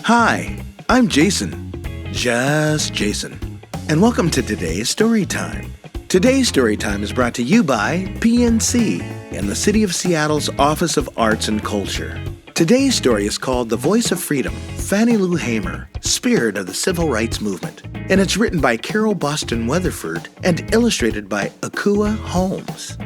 Hi, I'm Jason, just Jason, and welcome to today's story time. Today's story time is brought to you by PNC and the City of Seattle's Office of Arts and Culture. Today's story is called The Voice of Freedom, Fannie Lou Hamer, Spirit of the Civil Rights Movement, and it's written by Carole Boston Weatherford and illustrated by Ekua Holmes.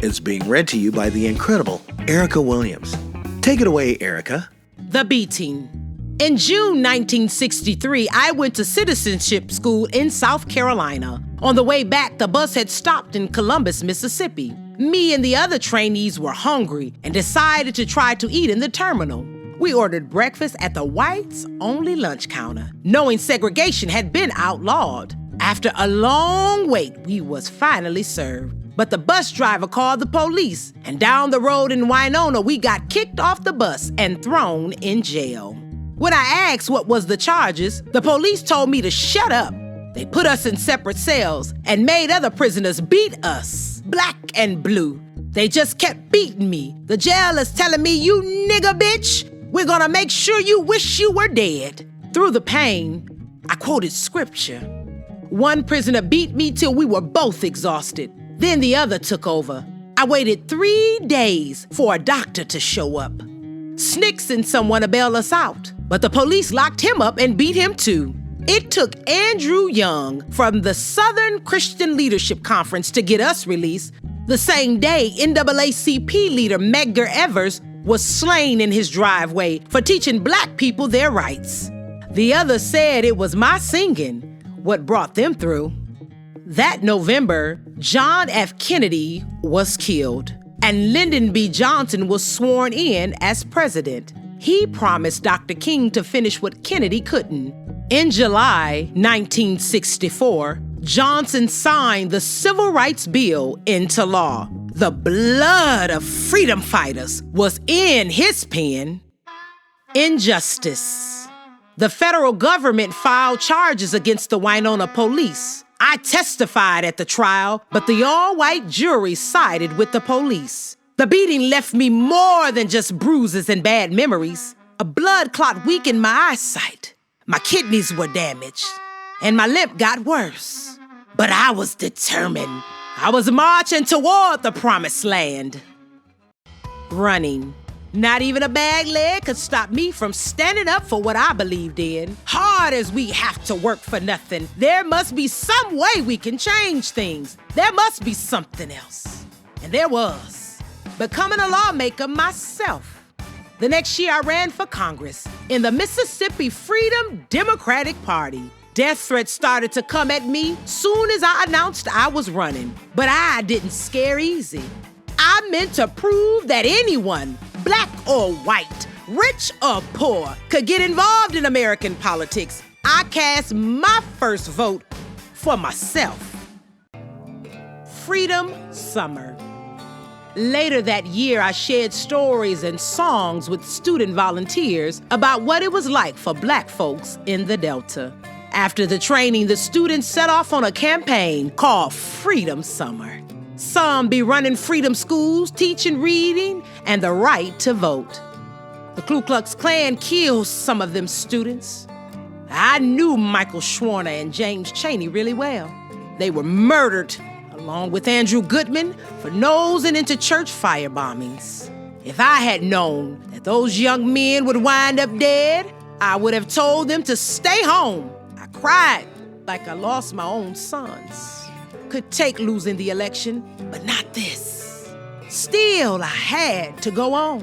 It's being read to you by the incredible Erica Williams. Take it away, Erica. The Beating. In June 1963, I went to citizenship school in South Carolina. On the way back, the bus had stopped in Columbus, Mississippi. Me and the other trainees were hungry and decided to try to eat in the terminal. We ordered breakfast at the whites-only lunch counter, knowing segregation had been outlawed. After a long wait, we was finally served. But the bus driver called the police, and down the road in Winona, we got kicked off the bus and thrown in jail. When I asked what was the charges, the police told me to shut up. They put us in separate cells and made other prisoners beat us, black and blue. They just kept beating me. The jailers telling me, "You nigger bitch, we're gonna make sure you wish you were dead." Through the pain, I quoted scripture. One prisoner beat me till we were both exhausted. Then the other took over. I waited 3 days for a doctor to show up. Snicks and someone to bail us out, but the police locked him up and beat him too. It took Andrew Young from the Southern Christian Leadership Conference to get us released. The same day, NAACP leader Medgar Evers was slain in his driveway for teaching black people their rights. The others said it was my singing what brought them through. That November, John F. Kennedy was killed, and Lyndon B. Johnson was sworn in as president. He promised Dr. King to finish what Kennedy couldn't. In July 1964, Johnson signed the Civil Rights Bill into law. The blood of freedom fighters was in his pen. Injustice. The federal government filed charges against the Winona police. I testified at the trial, but the all-white jury sided with the police. The beating left me more than just bruises and bad memories. A blood clot weakened my eyesight. My kidneys were damaged, and my limp got worse. But I was determined. I was marching toward the promised land. Running. Not even a bad leg could stop me from standing up for what I believed in. Hard as we have to work for nothing, there must be some way we can change things. There must be something else. And there was. Becoming a lawmaker myself. The next year, I ran for Congress in the Mississippi Freedom Democratic Party. Death threats started to come at me soon as I announced I was running. But I didn't scare easy. I meant to prove that anyone, black or white, rich or poor, could get involved in American politics. I cast my first vote for myself. Freedom Summer. Later that year, I shared stories and songs with student volunteers about what it was like for black folks in the Delta. After the training, the students set off on a campaign called Freedom Summer. Some be running freedom schools, teaching reading, and the right to vote. The Ku Klux Klan killed some of them students. I knew Michael Schwerner and James Chaney really well. They were murdered, along with Andrew Goodman, for nosing into church fire bombings. If I had known that those young men would wind up dead, I would have told them to stay home. I cried like I lost my own sons. Could take losing the election, but not this. Still, I had to go on.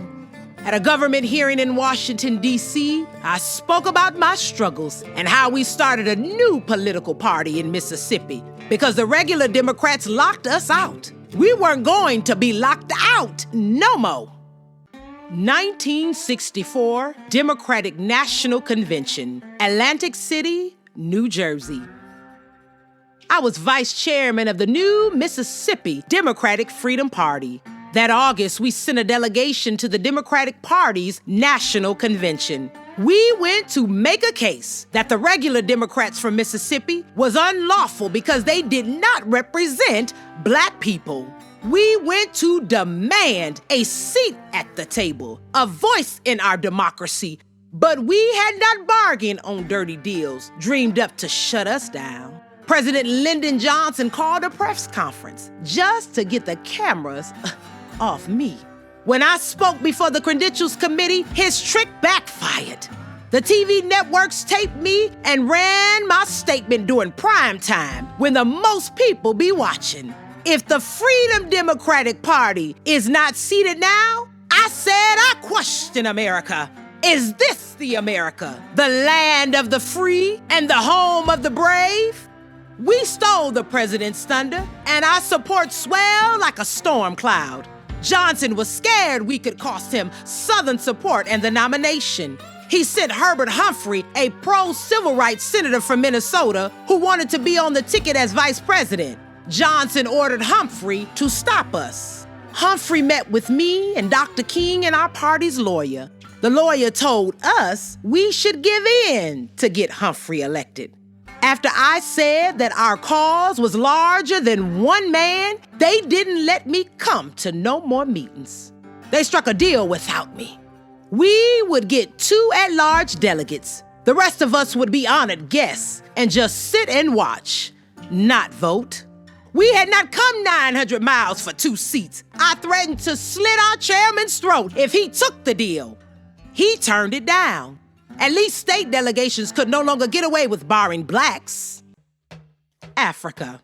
At a government hearing in Washington, D.C., I spoke about my struggles and how we started a new political party in Mississippi because the regular Democrats locked us out. We weren't going to be locked out no more. 1964 Democratic National Convention, Atlantic City, New Jersey. I was vice chairman of the new Mississippi Democratic Freedom Party. That August, we sent a delegation to the Democratic Party's National Convention. We went to make a case that the regular Democrats from Mississippi was unlawful because they did not represent black people. We went to demand a seat at the table, a voice in our democracy, But we had not bargained on dirty deals dreamed up to shut us down. President Lyndon Johnson called a press conference just to get the cameras off me. When I spoke before the Credentials Committee, his trick backfired. The TV networks taped me and ran my statement during prime time when the most people be watching. If the Freedom Democratic Party is not seated now, I said I question America. Is this the America, the land of the free and the home of the brave? We stole the president's thunder, and our support swelled like a storm cloud. Johnson was scared we could cost him Southern support and the nomination. He sent Herbert Humphrey, a pro-civil rights senator from Minnesota, who wanted to be on the ticket as vice president. Johnson ordered Humphrey to stop us. Humphrey met with me and Dr. King and our party's lawyer. The lawyer told us we should give in to get Humphrey elected. After I said that our cause was larger than one man, they didn't let me come to no more meetings. They struck a deal without me. We would get 2 at-large delegates. The rest of us would be honored guests and just sit and watch, not vote. We had not come 900 miles for 2 seats. I threatened to slit our chairman's throat if he took the deal. He turned it down. At least state delegations could no longer get away with barring blacks. Africa.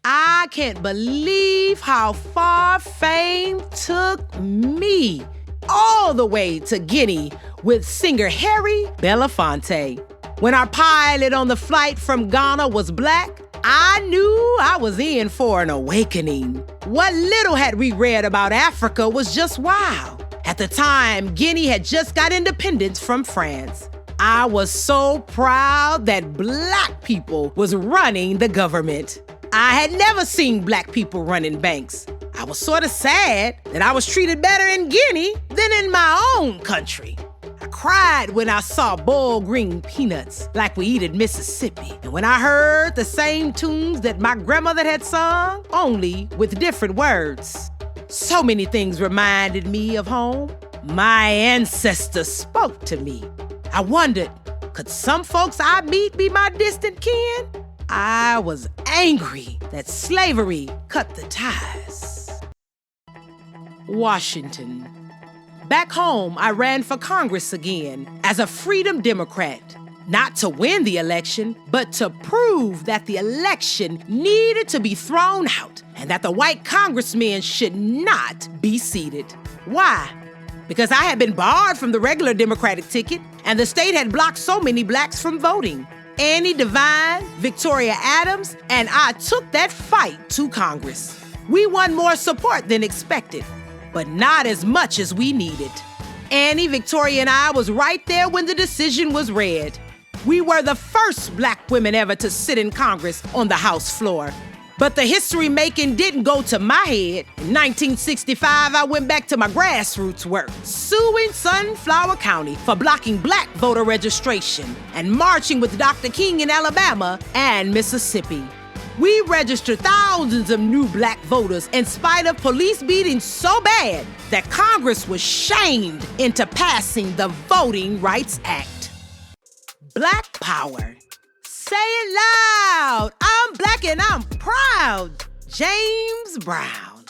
I can't believe how far fame took me. All the way to Guinea with singer Harry Belafonte. When our pilot on the flight from Ghana was black, I knew I was in for an awakening. What little had we read about Africa was just wow. At the time, Guinea had just got independence from France. I was so proud that black people was running the government. I had never seen black people running banks. I was sort of sad that I was treated better in Guinea than in my own country. I cried when I saw boiled green peanuts like we eat in Mississippi, and when I heard the same tunes that my grandmother had sung, only with different words. So many things reminded me of home. My ancestors spoke to me. I wondered, could some folks I meet be my distant kin? I was angry that slavery cut the ties. Washington. Back home, I ran for Congress again as a Freedom Democrat. Not to win the election, but to prove that the election needed to be thrown out and that the white congressmen should not be seated. Why? Because I had been barred from the regular Democratic ticket and the state had blocked so many blacks from voting. Annie Devine, Victoria Adams, and I took that fight to Congress. We won more support than expected, but not as much as we needed. Annie, Victoria, and I was right there when the decision was read. We were the first black women ever to sit in Congress on the House floor. But the history-making didn't go to my head. In 1965, I went back to my grassroots work, suing Sunflower County for blocking black voter registration and marching with Dr. King in Alabama and Mississippi. We registered thousands of new black voters in spite of police beating so bad that Congress was shamed into passing the Voting Rights Act. Black power. Say it loud. I'm black and I'm proud. James Brown.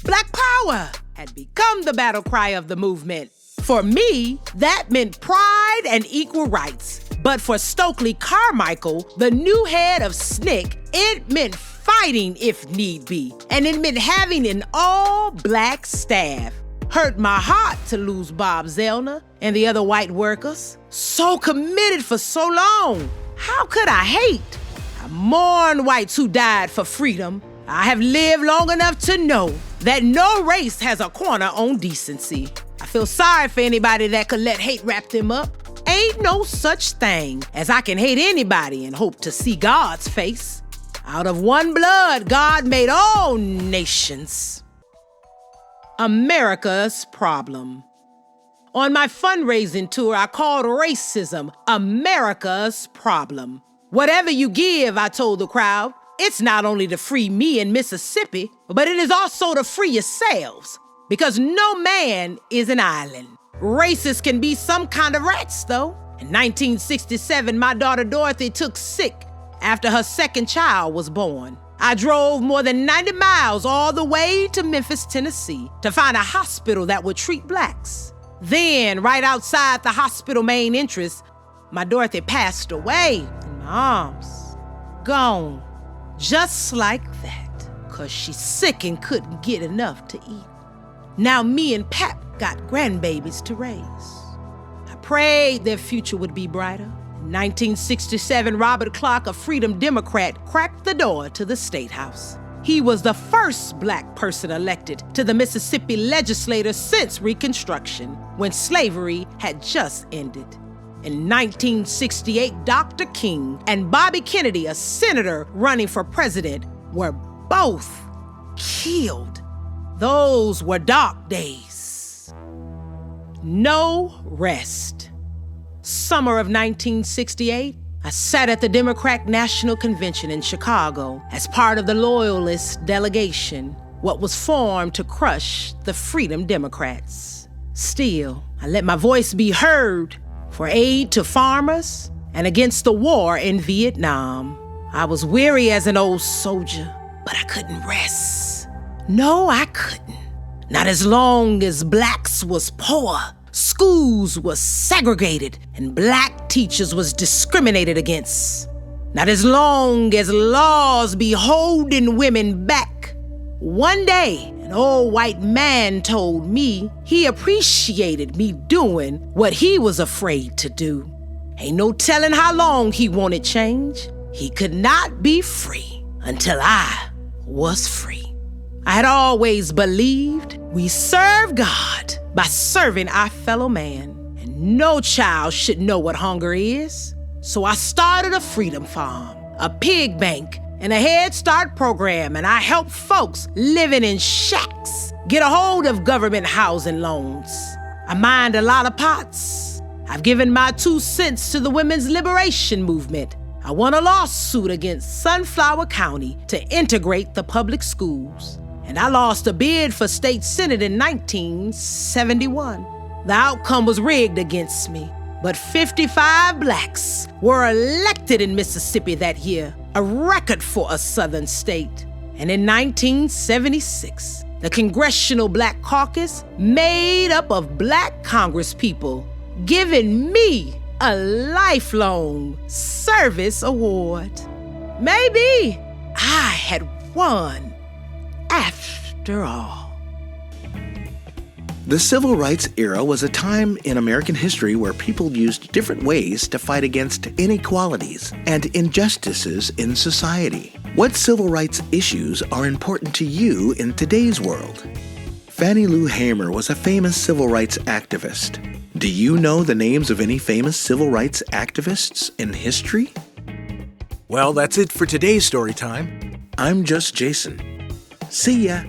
Black power had become the battle cry of the movement. For me, that meant pride and equal rights. But for Stokely Carmichael, the new head of SNCC, it meant fighting if need be. And it meant having an all-black staff. Hurt my heart to lose Bob Zellner and the other white workers. So committed for so long. How could I hate? I mourn whites who died for freedom. I have lived long enough to know that no race has a corner on decency. I feel sorry for anybody that could let hate wrap them up. Ain't no such thing as I can hate anybody and hope to see God's face. Out of one blood, God made all nations. America's problem. On my fundraising tour, I called racism America's problem. Whatever you give, I told the crowd, it's not only to free me in Mississippi, but it is also to free yourselves, because no man is an island. Racists can be some kind of rats, though. In 1967, my daughter Dorothy took sick after her second child was born. I drove more than 90 miles all the way to Memphis, Tennessee, to find a hospital that would treat blacks. Then, right outside the hospital main entrance, my Dorothy passed away in my arms. Gone, just like that, 'cause she's sick and couldn't get enough to eat. Now me and Pap got grandbabies to raise. I prayed their future would be brighter. In 1967, Robert Clark, a Freedom Democrat, cracked the door to the State House. He was the first black person elected to the Mississippi legislature since Reconstruction, when slavery had just ended. In 1968, Dr. King and Bobby Kennedy, a senator running for president, were both killed. Those were dark days. No rest. Summer of 1968, I sat at the Democrat National Convention in Chicago as part of the Loyalist delegation, what was formed to crush the Freedom Democrats. Still, I let my voice be heard for aid to farmers and against the war in Vietnam. I was weary as an old soldier, but I couldn't rest. No, I couldn't. Not as long as blacks was poor, schools was segregated, and black teachers was discriminated against. Not as long as laws be holding women back. One day, an old white man told me he appreciated me doing what he was afraid to do. Ain't no telling how long he wanted change. He could not be free until I was free. I had always believed we serve God by serving our fellow man, and no child should know what hunger is. So I started a freedom farm, a pig bank, and a Head Start program, and I help folks living in shacks get a hold of government housing loans. I mined a lot of pots. I've given my 2 cents to the women's liberation movement. I won a lawsuit against Sunflower County to integrate the public schools. And I lost a bid for state senate in 1971. The outcome was rigged against me, but 55 blacks were elected in Mississippi that year, a record for a southern state. And in 1976, the Congressional Black Caucus, made up of black congresspeople, giving me a lifelong service award. Maybe I had won after all. The Civil Rights era was a time in American history where people used different ways to fight against inequalities and injustices in society. What civil rights issues are important to you in today's world? Fannie Lou Hamer was a famous civil rights activist. Do you know the names of any famous civil rights activists in history? Well, that's it for today's story time. I'm just Jason. See ya.